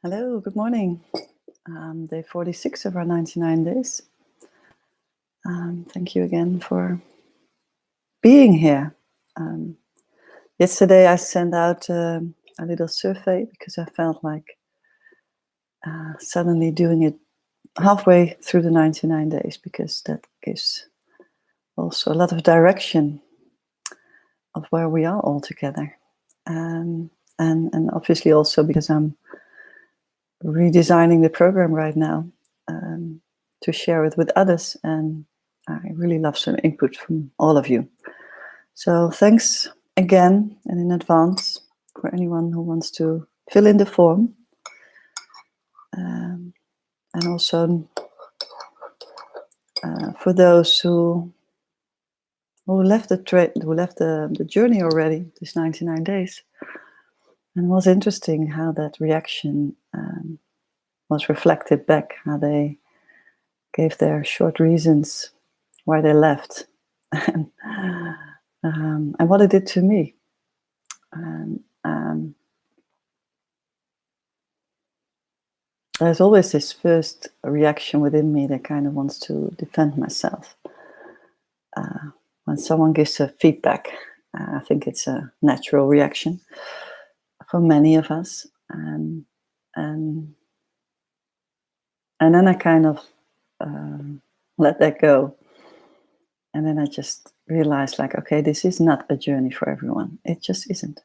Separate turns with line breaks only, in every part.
Hello, good morning. Day 46 of our 99 days. Thank you again for being here. Yesterday I sent out a little survey because I felt like suddenly doing it halfway through the 99 days, because that gives also a lot of direction of where we are all together. And obviously also because I'm redesigning the program right now to share it with others, and I really love some input from all of you. So thanks again and in advance for anyone who wants to fill in the form, and also for those who left the journey already, this 99 days. And it was interesting how that reaction was reflected back, how they gave their short reasons why they left, and what it did to me. There's always this first reaction within me that kind of wants to defend myself. When someone gives a feedback, I think it's a natural reaction for many of us, and then I kind of let that go. And then I just realized, like, okay, this is not a journey for everyone. It just isn't.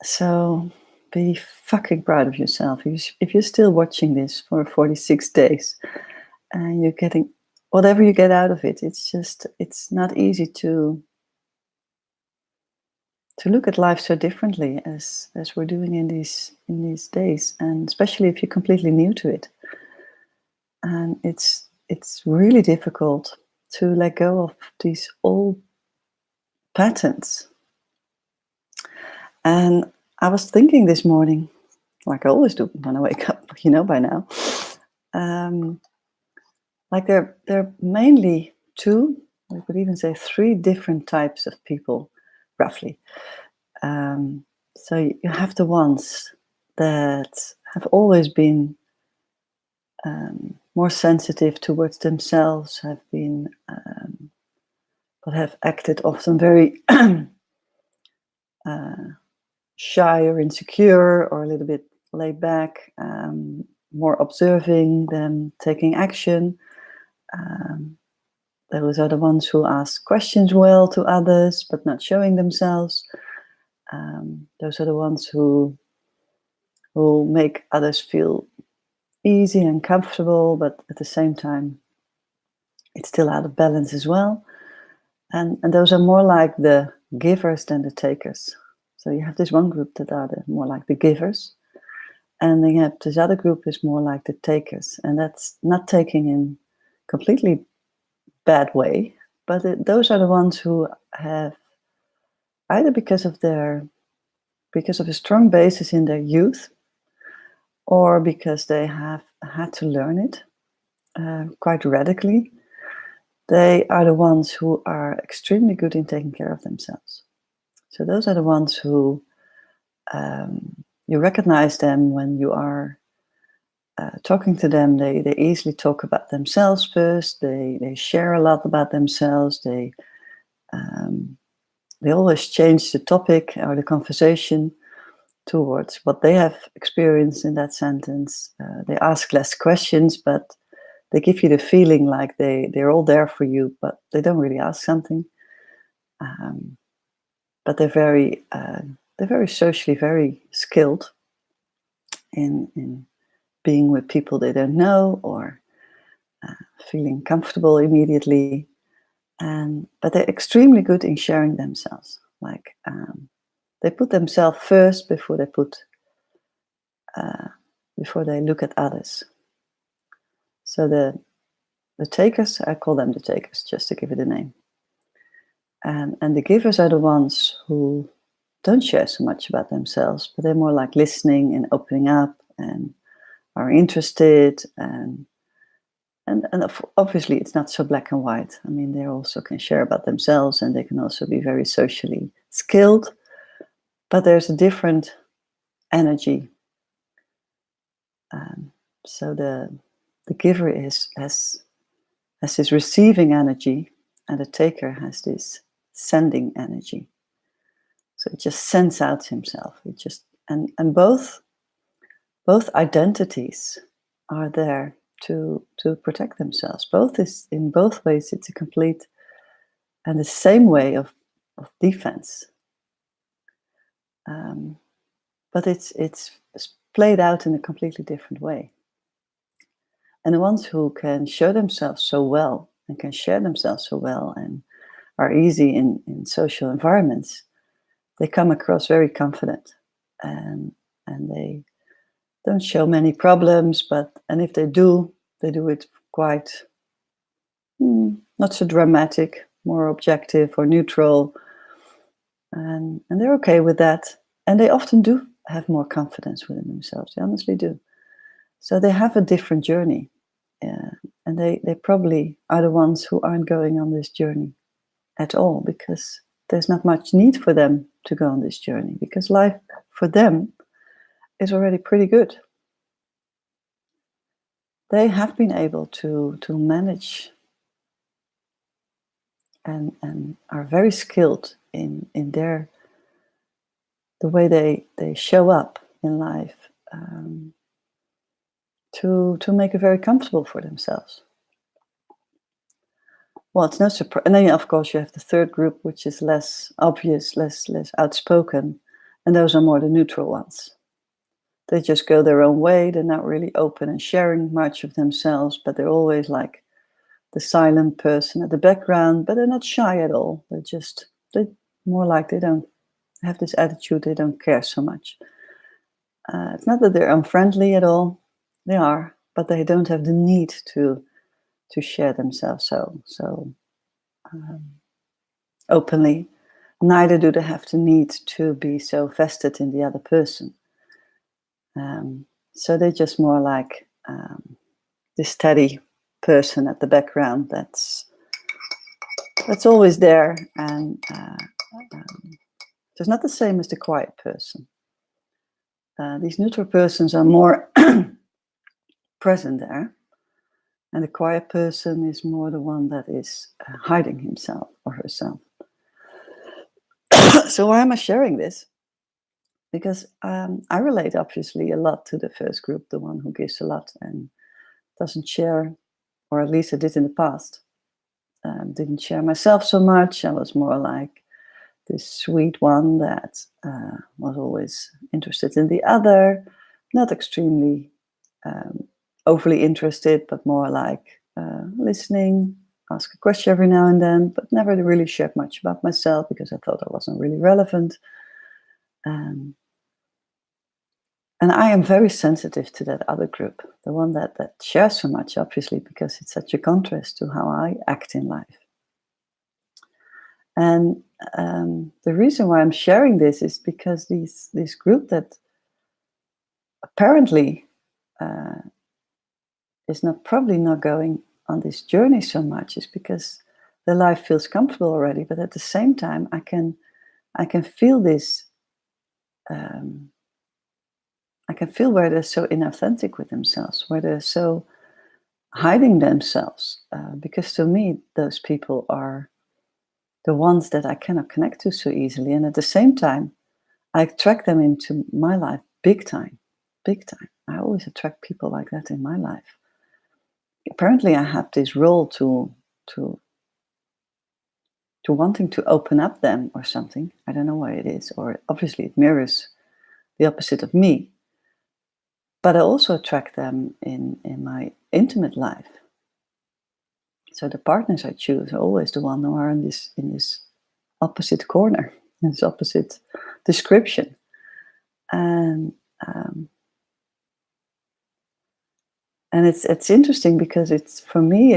So be fucking proud of yourself. If you're still watching this for 46 days and you're getting whatever you get out of it, it's not easy to look at life so differently as we're doing in these days, and especially if you're completely new to it. And it's really difficult to let go of these old patterns. And I was thinking this morning, like I always do when I wake up, by now, like there are mainly two, we could even say three different types of people, roughly. So you have the ones that have always been more sensitive towards themselves, have been, but have acted often very shy or insecure, or a little bit laid back, more observing than taking action. Those are the ones who ask questions well to others, but not showing themselves. Those are the ones who make others feel easy and comfortable, but at the same time, it's still out of balance as well. And those are more like the givers than the takers. So you have this one group that are more like the givers, and then you have this other group is more like the takers. And that's not taking in completely bad way, but those are the ones who have, either because of a strong basis in their youth, or because they have had to learn it quite radically, they are the ones who are extremely good in taking care of themselves. So those are the ones who you recognize them when you are talking to them. They easily talk about themselves first. They share a lot about themselves. They always change the topic or the conversation towards what they have experienced in that sentence. They ask less questions, but they give you the feeling like they're all there for you, but they don't really ask something. But they're very socially very skilled in being with people they don't know, or feeling comfortable immediately. But they're extremely good in sharing themselves. Like they put themselves first before they look at others. So the takers, I call them the takers, just to give it a name. And the givers are the ones who don't share so much about themselves, but they're more like listening and opening up and are interested. And obviously it's not so black and white. I mean, they also can share about themselves, and they can also be very socially skilled. But there's a different energy Um, so the giver has this receiving energy, and the taker has this sending energy. So it just sends out himself. It just and both identities are there to protect themselves. Both is in both ways. It's a complete and the same way of defense. Um, but it's played out in a completely different way. And the ones who can show themselves so well and can share themselves so well and are easy in social environments, they come across very confident, and they don't show many problems, and if they do it quite not so dramatic, more objective or neutral, and they're okay with that. And they often do have more confidence within themselves. They honestly do. So they have a different journey, and they probably are the ones who aren't going on this journey at all, because there's not much need for them to go on this journey, because life for them is already pretty good. They have been able to manage and are very skilled in the way they show up in life, to make it very comfortable for themselves. Well, it's no surprise. And then, of course, you have the third group, which is less obvious, less outspoken, and those are more the neutral ones. They just go their own way. They're not really open and sharing much of themselves, but they're always like the silent person at the background. But they're not shy at all. They're more like they don't have this attitude. They don't care so much. It's not that they're unfriendly at all. They are, but they don't have the need to share themselves so openly. Neither do they have the need to be so vested in the other person. So they're just more like this steady person at the background that's always there, and it's not the same as the quiet person. These neutral persons are more present there, and the quiet person is more the one that is hiding himself or herself. So why am I sharing this? Because I relate obviously a lot to the first group, the one who gives a lot and doesn't share, or at least I did in the past. Didn't share myself so much. I was more like this sweet one that was always interested in the other, not extremely overly interested, but more like listening, ask a question every now and then, but never really shared much about myself because I thought I wasn't really relevant. And I am very sensitive to that other group, the one that shares so much, obviously, because it's such a contrast to how I act in life. And the reason why I'm sharing this is because this group that apparently is probably not going on this journey so much is because their life feels comfortable already. But at the same time, I can feel this. I can feel where they're so inauthentic with themselves, where they're so hiding themselves. Because to me, those people are the ones that I cannot connect to so easily. And at the same time, I attract them into my life big time, big time. I always attract people like that in my life. Apparently, I have this role to wanting to open up them or something. I don't know why it is, or obviously it mirrors the opposite of me. But I also attract them in my intimate life. So the partners I choose are always the ones who are in this opposite corner, in this opposite description. And it's interesting because it's for me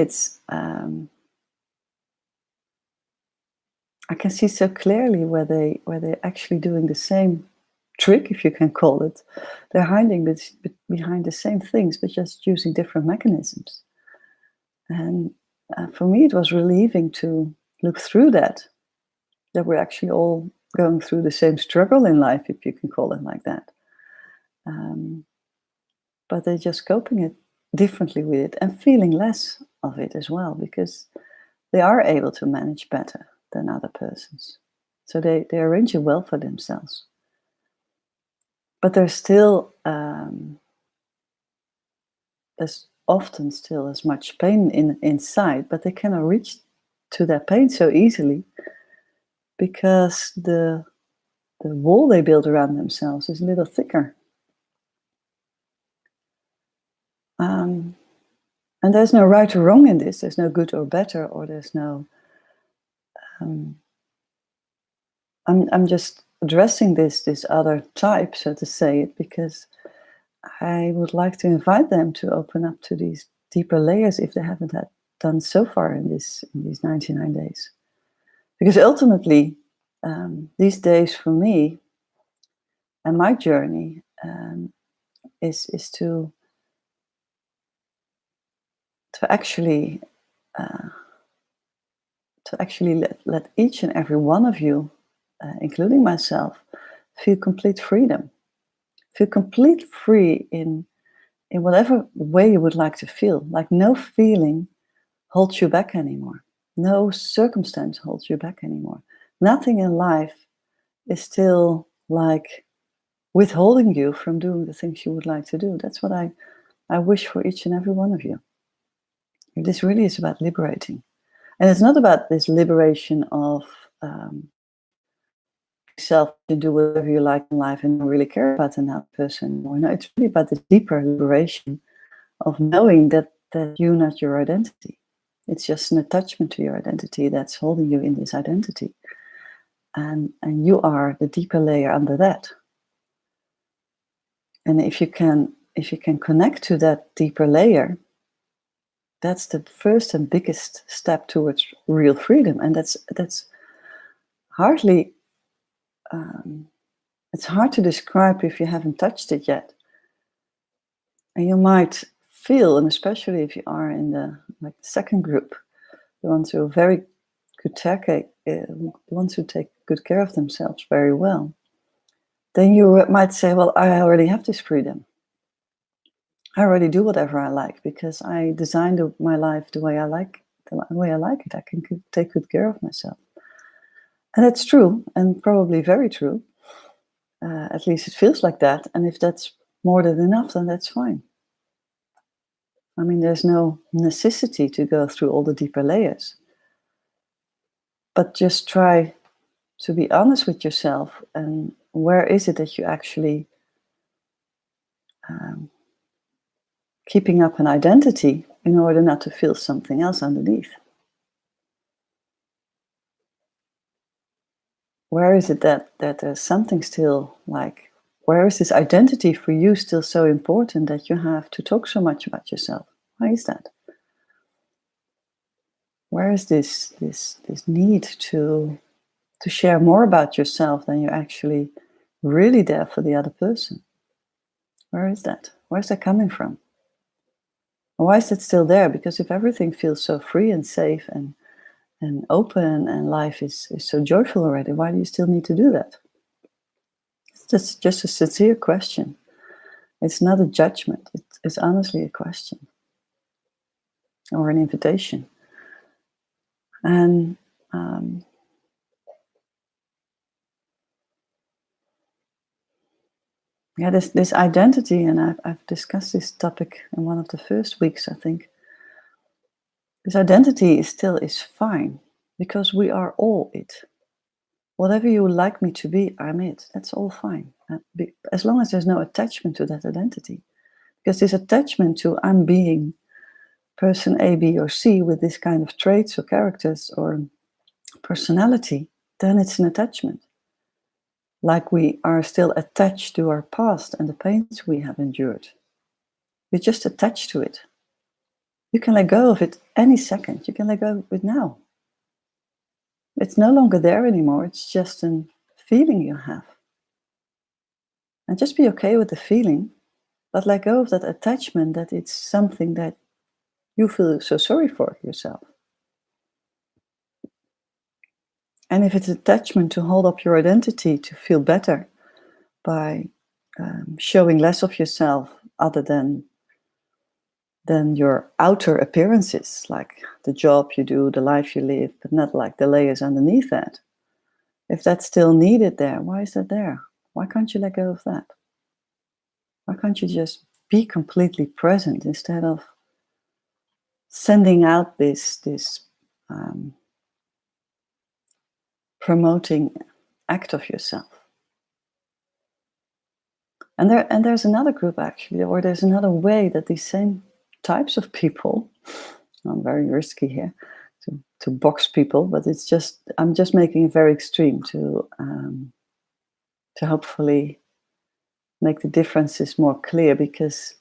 I can see so clearly where they're actually doing the same trick, if you can call it. They're hiding behind the same things, but just using different mechanisms. And for me, it was relieving to look through that we're actually all going through the same struggle in life, if you can call it like that. but they're just coping it differently with it and feeling less of it as well, because they are able to manage better than other persons. So they arrange it well for themselves. But there's often still as much pain inside, but they cannot reach to that pain so easily because the wall they build around themselves is a little thicker. And there's no right or wrong in this. There's no good or better, or there's no. I'm just addressing this other type, so to say it, because I would like to invite them to open up to these deeper layers if they haven't done so far in these 99 days. Because ultimately, these days for me and my journey is to actually let each and every one of you, including myself, feel complete freedom. Feel complete free in whatever way you would like to feel. Like no feeling holds you back anymore. No circumstance holds you back anymore. Nothing in life is still like withholding you from doing the things you would like to do. That's what I wish for each and every one of you. This really is about liberating. And it's not about this liberation of yourself to do whatever you like in life and don't really care about another person anymore. No, it's really about the deeper liberation of knowing that you're not your identity. It's just an attachment to your identity that's holding you in this identity. And you are the deeper layer under that. And if you can connect to that deeper layer, that's the first and biggest step towards real freedom. And that's hardly it's hard to describe if you haven't touched it yet. And you might feel, and especially if you are in the second group, the ones who are very good the ones who take good care of themselves very well, then you might say, well, I already have this freedom. I already do whatever I like because I designed my life the way I like it. I can take good care of myself. And that's true, and probably very true. At least it feels like that. And if that's more than enough, then that's fine. I mean, there's no necessity to go through all the deeper layers. But just try to be honest with yourself, and where is it that you actually keeping up an identity in order not to feel something else underneath? Where is it that there's something still like, where is this identity for you still so important that you have to talk so much about yourself? Why is that? Where is this need to share more about yourself than you're actually really there for the other person? Where is that? Where's that coming from? Why is it still there? Because if everything feels so free and safe and open and life is so joyful already, why do you still need to do that? It's just a sincere question. It's not a judgment. It's honestly a question or an invitation. And this identity, and I've discussed this topic in one of the first weeks, I think. This identity is fine because we are all it. Whatever you would like me to be, I'm it. That's all fine. As long as there's no attachment to that identity. Because this attachment to I'm being person A, B, or C with this kind of traits or characters or personality, then it's an attachment. Like we are still attached to our past and the pains we have endured. You're just attached to it. You can let go of it any second. You can let go of it now. It's no longer there anymore. It's just a feeling you have. And just be okay with the feeling, but let go of that attachment that it's something that you feel so sorry for yourself. And if it's attachment to hold up your identity, to feel better by showing less of yourself other than your outer appearances, like the job you do, the life you live, but not like the layers underneath that. If that's still needed there, why is that there? Why can't you let go of that? Why can't you just be completely present instead of sending out this promoting act of yourself? And there's another group actually, or there's another way that these same types of people, I'm very risky here to box people, but I'm just making it very extreme to hopefully make the differences more clear, because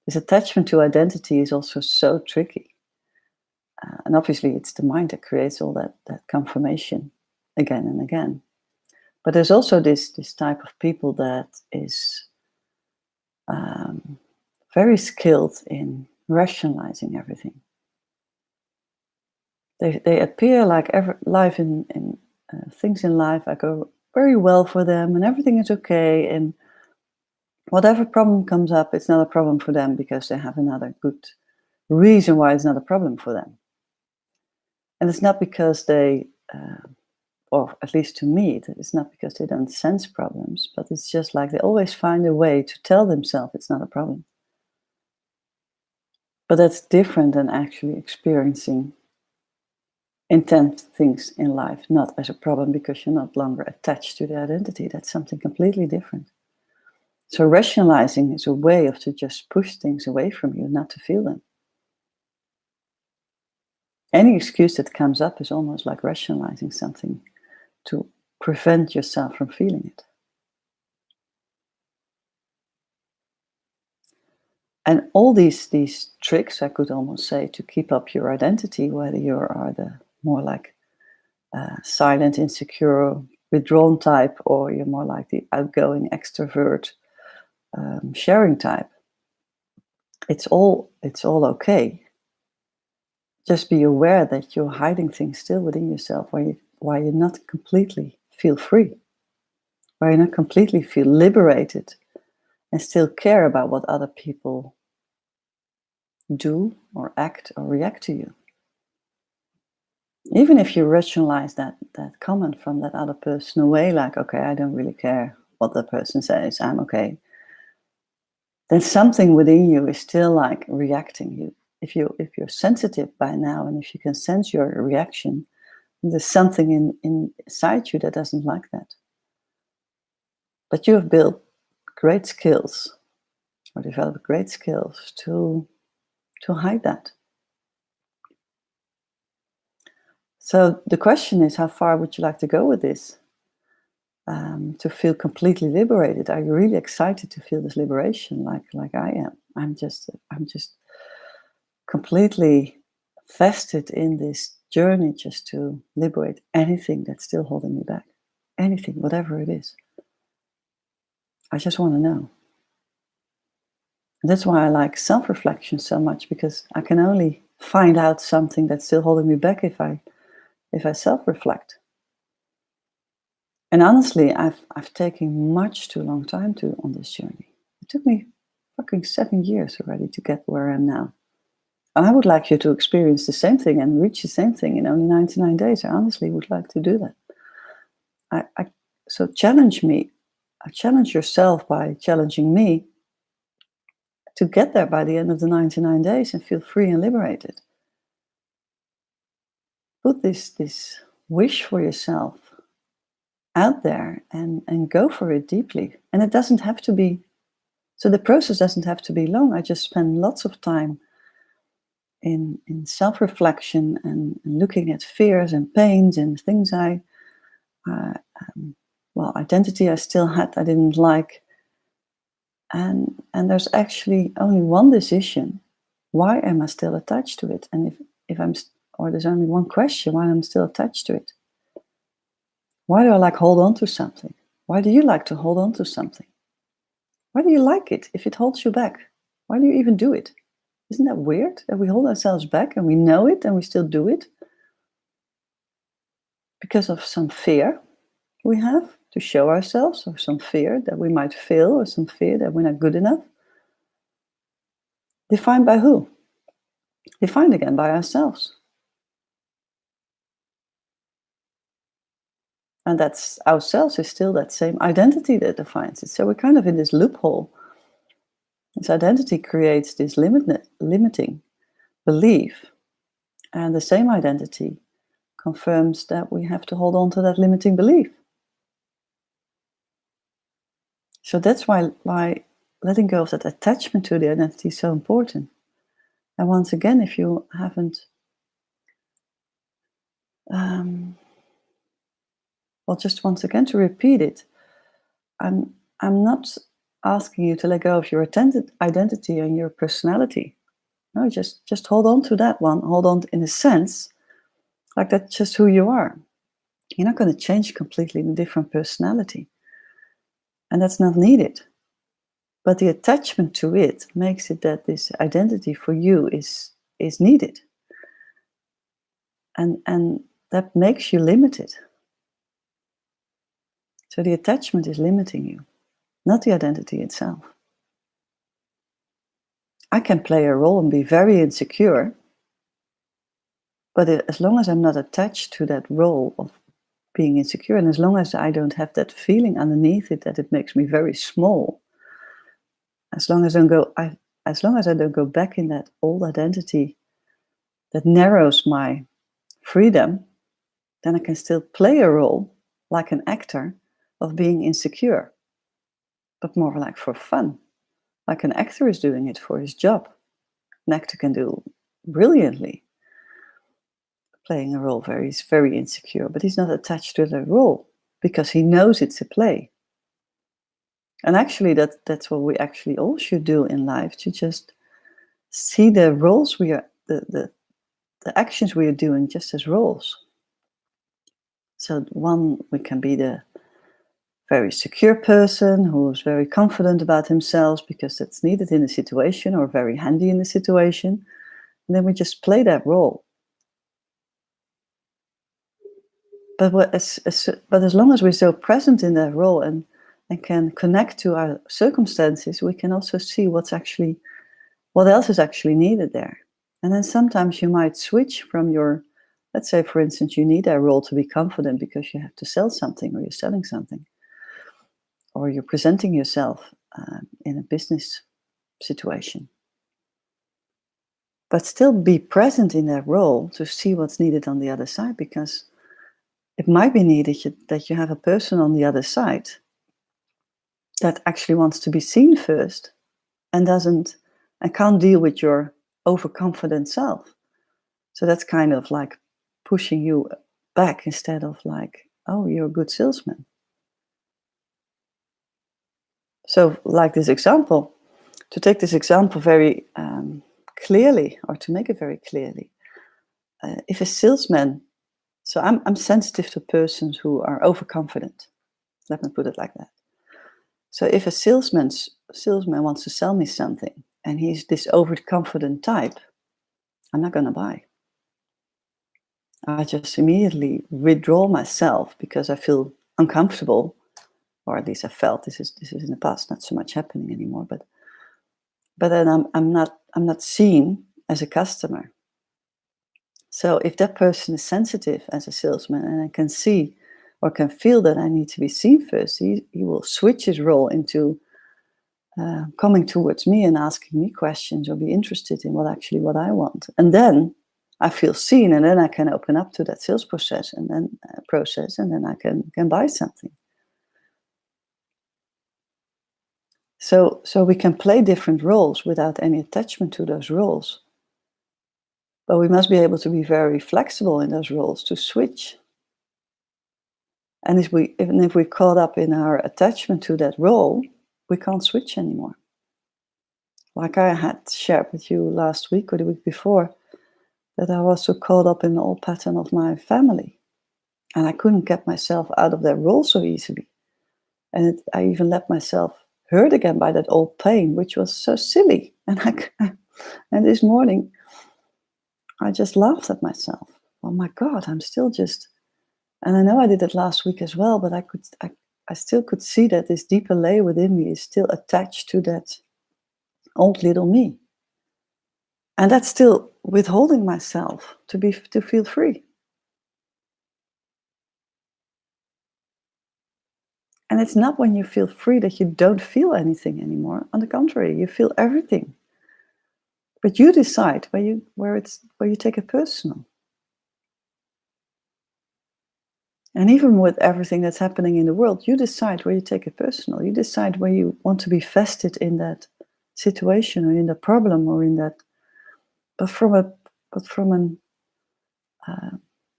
this attachment to identity is also so tricky. And obviously it's the mind that creates all that confirmation again and again. But there's also this type of people that is very skilled in rationalizing everything. They appear like life in things in life go very well for them, and everything is okay, and whatever problem comes up, it's not a problem for them because they have another good reason why it's not a problem for them. And it's not because they, or at least to me, it's not because they don't sense problems, but it's just like they always find a way to tell themselves it's not a problem. But that's different than actually experiencing intense things in life, not as a problem because you're not longer attached to the identity. That's something completely different. So rationalizing is a way to just push things away from you, not to feel them. Any excuse that comes up is almost like rationalizing something to prevent yourself from feeling it. And all these tricks, I could almost say, to keep up your identity, whether you are the more like silent, insecure, withdrawn type, or you're more like the outgoing, extrovert, sharing type, it's all okay. Just be aware that you're hiding things still within yourself, why you not completely feel free, why you not completely feel liberated, and still care about what other people do or act or react to you. Even if you rationalize that comment from that other person away, like, okay, I don't really care what the person says, I'm okay, then something within you is still like reacting. If you're sensitive by now, and if you can sense your reaction, there's something inside you that doesn't like that. But you have built great skills, or developed great skills to hide that. So the question is, how far would you like to go with this? To feel completely liberated? Are you really excited to feel this liberation, like I am? I'm just completely vested in this journey, just to liberate anything that's still holding me back. Anything, whatever it is. I just want to know. And that's why I like self-reflection so much, because I can only find out something that's still holding me back if I self-reflect. And honestly, I've taken much too long time on this journey. It took me fucking 7 years already to get where I am now. And I would like you to experience the same thing and reach the same thing in only 99 days. I honestly would like to do that. So challenge me. Challenge yourself by challenging me to get there by the end of the 99 days and feel free and liberated. Put this wish for yourself out there and go for it deeply. And it doesn't have to be, so the process doesn't have to be long. I just spend lots of time in self-reflection and looking at fears and pains and things identity I still had, I didn't like. And there's actually only one decision. Why am I still attached to it? And if I'm, or there's only one question, why I'm still attached to it. Why do I like hold on to something? Why do you like to hold on to something? Why do you like it if it holds you back? Why do you even do it? Isn't that weird that we hold ourselves back and we know it and we still do it? Because of some fear we have to show ourselves, or some fear that we might fail, or some fear that we're not good enough. Defined by who? Defined again by ourselves. And that's ourselves is still that same identity that defines it. So we're kind of in this loophole. This identity creates this limiting belief, and the same identity confirms that we have to hold on to that limiting belief. So that's why letting go of that attachment to the identity is so important. And once again, if you haven't, just once again to repeat it, I'm not asking you to let go of your identity and your personality. No, just hold on to that one. Hold on in a sense, like that's just who you are. You're not going to change completely in a different personality. And that's not needed. But the attachment to it makes it that this identity for you is needed. And that makes you limited. So the attachment is limiting you, not the identity itself. I can play a role and be very insecure, but as long as I'm not attached to that role of being insecure, and as long as I don't have that feeling underneath it that it makes me very small, as long as I don't go back in that old identity that narrows my freedom, then I can still play a role like an actor of being insecure, but more like for fun, like an actor is doing it for his job. An actor can do brilliantly playing a role where he's very insecure, but he's not attached to the role because he knows it's a play. And actually, that's what we actually all should do in life, to just see the roles we are, the actions we are doing just as roles. So one, we can be the very secure person who is very confident about himself because that's needed in a situation, or very handy in the situation. And then we just play that role. But as long as we're so present in that role and can connect to our circumstances, we can also see what else is actually needed there. And then sometimes you might switch from let's say, for instance, you need that role to be confident because you have to sell something, or you're selling something, or you're presenting yourself in a business situation. But still be present in that role to see what's needed on the other side, because it might be needed that you have a person on the other side that actually wants to be seen first and can't deal with your overconfident self. So that's kind of like pushing you back instead of like, oh, you're a good salesman. So like this example, to take this example very clearly, or to make it very clearly, if a salesman, so I'm sensitive to persons who are overconfident. Let me put it like that. So if a salesman wants to sell me something and he's this overconfident type, I'm not going to buy. I just immediately withdraw myself because I feel uncomfortable, or at least I felt. This is in the past, not so much happening anymore. But then I'm not seen as a customer. So if that person is sensitive as a salesman and I can see or can feel that I need to be seen first, he will switch his role into coming towards me and asking me questions, or be interested in what I want. And then I feel seen, and then I can open up to that sales process, and then I can buy something. So we can play different roles without any attachment to those roles. But we must be able to be very flexible in those roles, to switch. And even if we're caught up in our attachment to that role, we can't switch anymore. Like I had shared with you last week or the week before, that I was so caught up in the old pattern of my family. And I couldn't get myself out of that role so easily. And I even let myself hurt again by that old pain, which was so silly. And this morning, I just laughed at myself. Oh my God, I'm still just... And I know I did it last week as well, but I still could see that this deeper layer within me is still attached to that old little me. And that's still withholding myself to feel free. And it's not when you feel free that you don't feel anything anymore. On the contrary, you feel everything. But you decide where you take it personal. And even with everything that's happening in the world, you decide where you take it personal. You decide where you want to be vested in that situation or in the problem or in that. But from an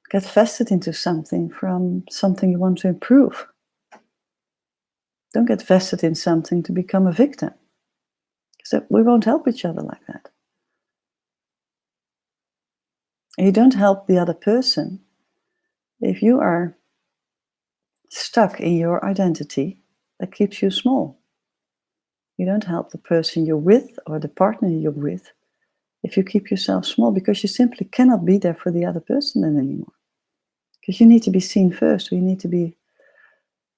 get vested into something from something you want to improve. Don't get vested in something to become a victim. So we won't help each other like that. And you don't help the other person if you are stuck in your identity that keeps you small. You don't help the person you're with or the partner you're with if you keep yourself small, because you simply cannot be there for the other person then anymore. Because you need to be seen first, or you need to be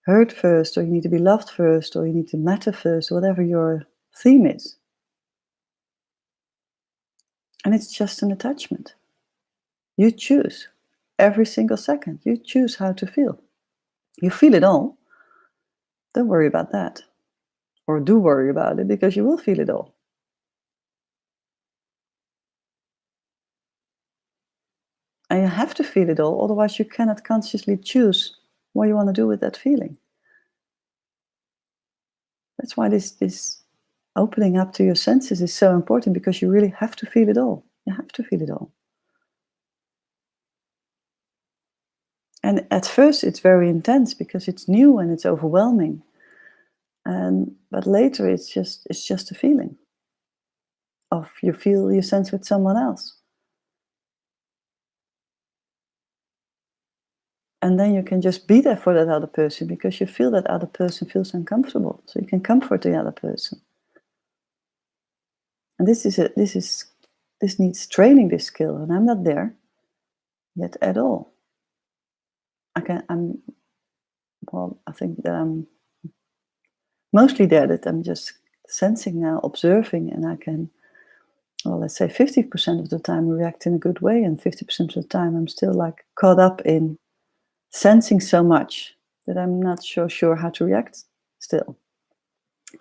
heard first, or you need to be loved first, or you need to matter first, whatever your theme is. And it's just an attachment. You choose every single second. You choose how to feel. You feel it all. Don't worry about that. Or do worry about it, because you will feel it all. And you have to feel it all, otherwise you cannot consciously choose what you want to do with that feeling. That's why this opening up to your senses is so important, because you really have to feel it all. You have to feel it all. And at first it's very intense because it's new and it's overwhelming. But later it's just a feeling of you sense with someone else. And then you can just be there for that other person because you feel that other person feels uncomfortable. So you can comfort the other person. And this needs training, this skill, and I'm not there yet at all. I think that I'm mostly there, that I'm just sensing now, observing, and I can, well, let's say 50% of the time react in a good way, and 50% of the time I'm still like caught up in sensing so much that I'm not so sure how to react still.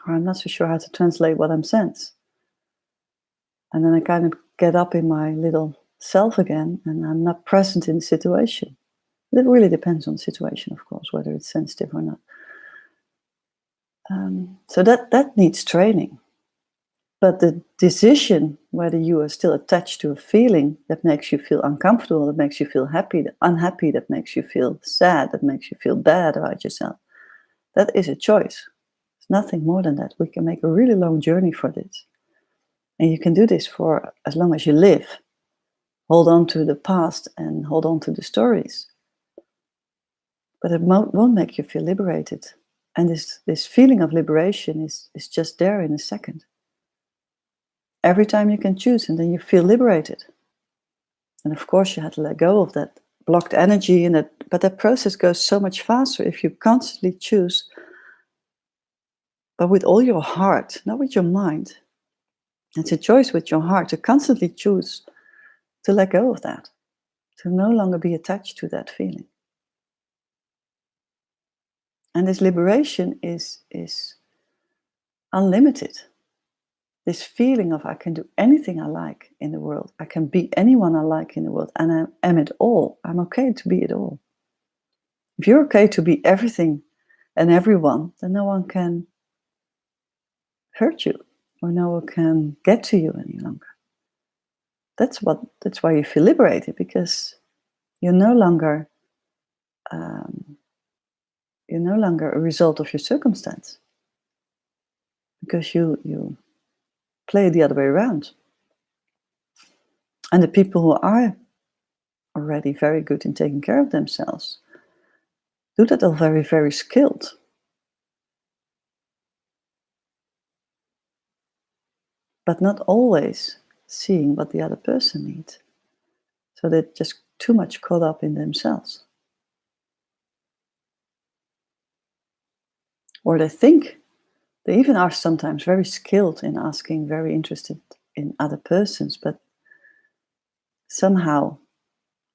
Or I'm not so sure how to translate what I'm sense. And then I kind of get up in my little self again, and I'm not present in the situation. But it really depends on the situation, of course, whether it's sensitive or not. So that needs training. But the decision whether you are still attached to a feeling that makes you feel uncomfortable, that makes you feel happy, unhappy, that makes you feel sad, that makes you feel bad about yourself, that is a choice. It's nothing more than that. We can make a really long journey for this. And you can do this for as long as you live. Hold on to the past and hold on to the stories. But it won't make you feel liberated. And this feeling of liberation is just there in a second. Every time you can choose, and then you feel liberated. And of course, you have to let go of that blocked energy, but that process goes so much faster if you constantly choose, but with all your heart, not with your mind. It's a choice with your heart to constantly choose to let go of that, to no longer be attached to that feeling. And this liberation is unlimited. This feeling of I can do anything I like in the world. I can be anyone I like in the world. And I am it all. I'm okay to be it all. If you're okay to be everything and everyone, then no one can hurt you or no one can get to you any longer. That's why you feel liberated, because you're no longer a result of your circumstance, because you play the other way around. And the people who are already very good in taking care of themselves do that all very, very skilled. But not always seeing what the other person needs. So they're just too much caught up in themselves. or they think they even are sometimes very skilled in asking, very interested in other persons, but somehow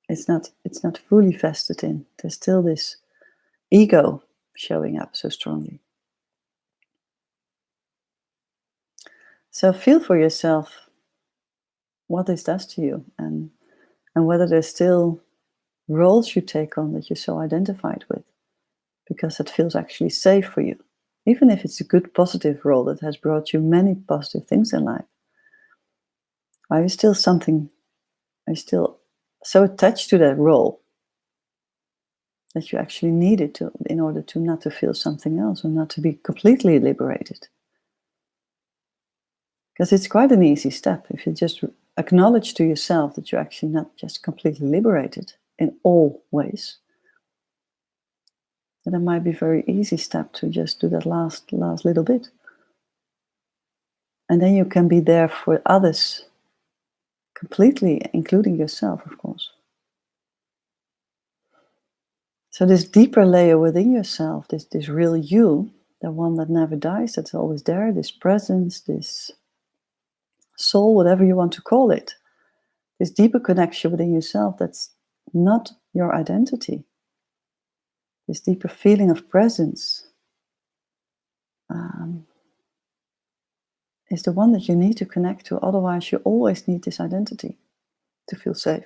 it's not fully vested in. There's still this ego showing up so strongly. So feel for yourself what this does to you, and whether there's still roles you take on that you're so identified with, because it feels actually safe for you. Even if it's a good, positive role that has brought you many positive things in life, are you still so attached to that role that you actually need it to, in order to not to feel something else, or not to be completely liberated? Because it's quite an easy step if you just acknowledge to yourself that you're actually not just completely liberated in all ways. Then it might be a very easy step to just do that last little bit. And then you can be there for others completely, including yourself, of course. So this deeper layer within yourself, this real you, the one that never dies, that's always there, this presence, this soul, whatever you want to call it, this deeper connection within yourself that's not your identity, this deeper feeling of presence, is the one that you need to connect to. Otherwise, you always need this identity to feel safe.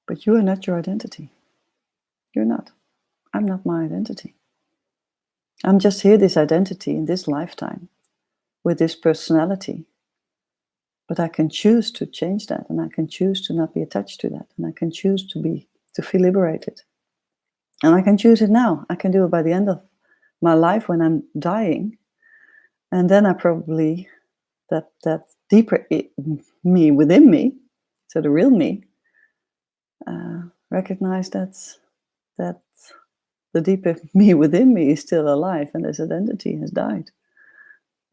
But you are not your identity. You're not. I'm not my identity. I'm just here, this identity in this lifetime, with this personality. But I can choose to change that, and I can choose to not be attached to that, and I can choose to feel liberated. And I can choose it now. I can do it by the end of my life when I'm dying. And then I probably, that deeper me within me, so the real me, recognize that the deeper me within me is still alive, and this identity has died.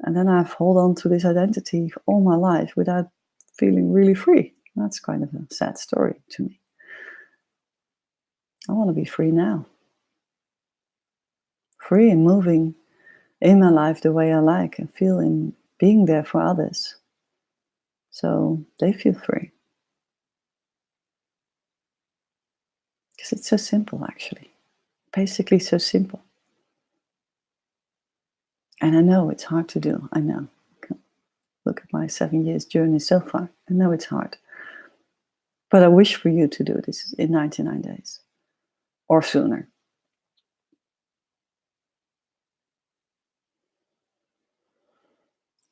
And then I've held on to this identity for all my life without feeling really free. That's kind of a sad story to me. I want to be free now. Free and moving in my life the way I like, and feeling being there for others, so they feel free. Because it's so simple, actually. Basically so simple. And I know it's hard to do. I know. Look at my 7 years journey so far. I know it's hard. But I wish for you to do this in 99 days. Or sooner.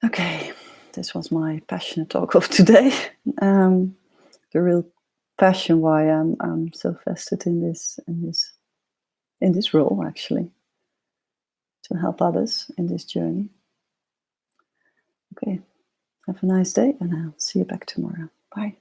Okay. This was my passionate talk of today. The real passion why I'm so vested in this role, actually. To help others in this journey. Okay. Have a nice day, and I'll see you back tomorrow. Bye.